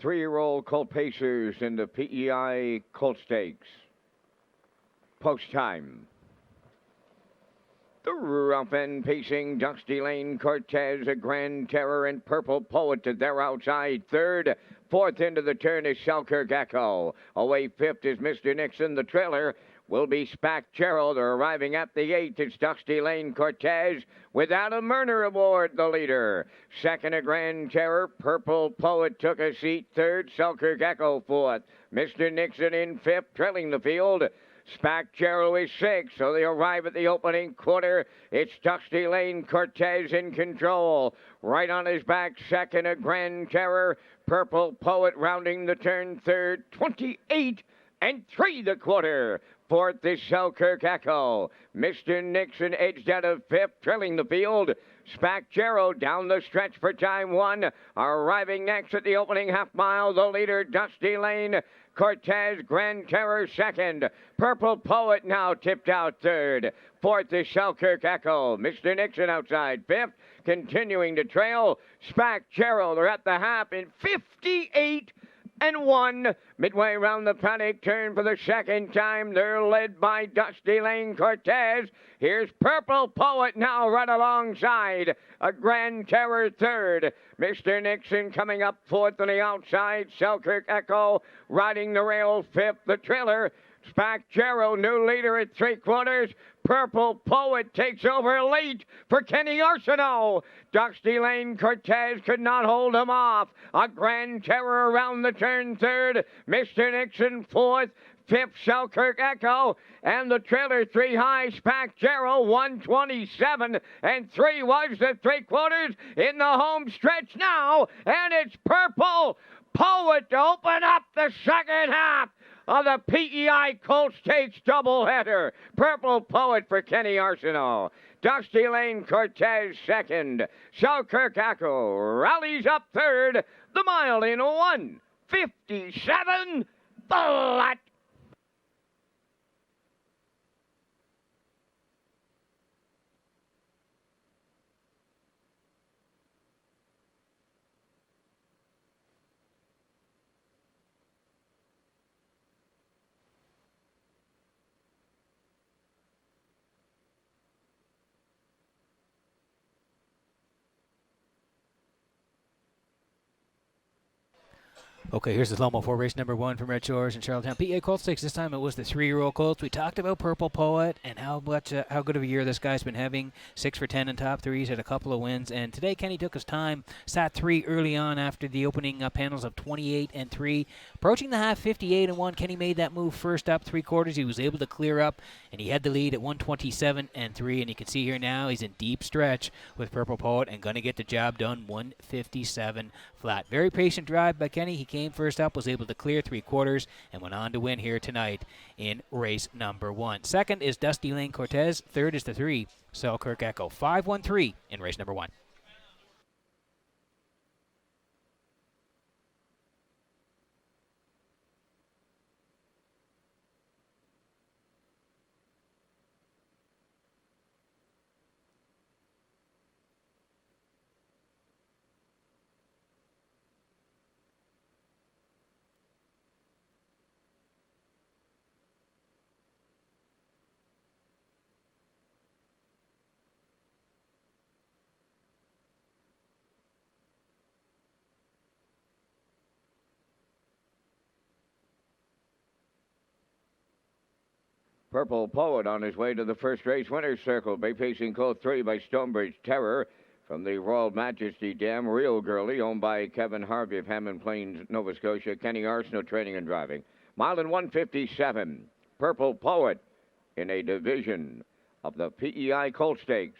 3-year-old colt pacers in the PEI Colt Stakes. Post time. The rough end pacing, Dusty Lane Cortez, a Grand Terror, and Purple Poet to their outside third. Fourth into the turn is Selkirk Echo. Away fifth is Mr. Nixon. The trailer will be Spack Gerald. Arriving at the eighth is Dusty Lane Cortez. Without a Murner Award, the leader. Second, a Grand Terror. Purple Poet took a seat. Third, Selkirk Echo fourth. Mr. Nixon in fifth, trailing the field. Spack Gerald is sixth, so they arrive at the opening quarter. It's Dusty Lane Cortez in control. Right on his back, second, a Grand Terror. Purple Poet rounding the turn third. 28 and 3 the quarter. Fourth is Selkirk Echo. Mr. Nixon edged out of fifth, trailing the field. Spack Gerald down the stretch for time one. Arriving next at the opening half mile, the leader, Dusty Lane Cortez. Grand Terror second. Purple Poet now tipped out third. Fourth is Selkirk Echo. Mr. Nixon outside fifth. Continuing to trail, Spack Gerald are at the half in 58 and 1. Midway around the paddock turn for the second time. They're led by Dusty Lane Cortez. Here's Purple Poet now right alongside. A Grand Terror third. Mr. Nixon coming up fourth on the outside. Selkirk Echo riding the rail fifth. The trailer, Spack Gerald, new leader at 3/4. Purple Poet takes over late for Kenny Arsenault. Dusty Lane Cortez could not hold him off. A Grand Terror around the turn third. Mr. Nixon fourth. Fifth, Selkirk Echo. And the trailer 3 high, Spack Gerald, 127 and 3 was the 3/4 in the home stretch now. And it's Purple Poet to open up the second half of the PEI Colt Stakes doubleheader. Purple Poet for Kenny Arsenault. Dusty Lane Cortez second. Selkirk Echo rallies up third. The mile in 1:57 flat. Okay, here's the slow-mo for race number 1 from Red Shores in Charlottetown. PA Colt Stakes. This time it was the 3-year-old colts. We talked about Purple Poet and how good of a year this guy's been having. 6 for 10 in top threes, had a couple of wins. And today Kenny took his time, sat 3 early on after the opening panels of 28 and 3. Approaching the half, 58 and 1. Kenny made that move first up 3/4. He was able to clear up, and he had the lead at 127 and 3. And you can see here now he's in deep stretch with Purple Poet and going to get the job done. 157 flat. Very patient drive by Kenny. He came first up, was able to clear 3/4, and went on to win here tonight in race number 1. Second is Dusty Lane Cortez. Third is the 3, Selkirk Echo. 5-1-3 in race number 1. Purple Poet on his way to the first race winner's circle. Bay pacing colt 3 by Stonebridge Terror from the Royal Majesty Dam. Real Girly, owned by Kevin Harvey of Hammond Plains, Nova Scotia. Kenny Arsenault training and driving. Mile in 1:57. Purple Poet in a division of the PEI Colt Stakes.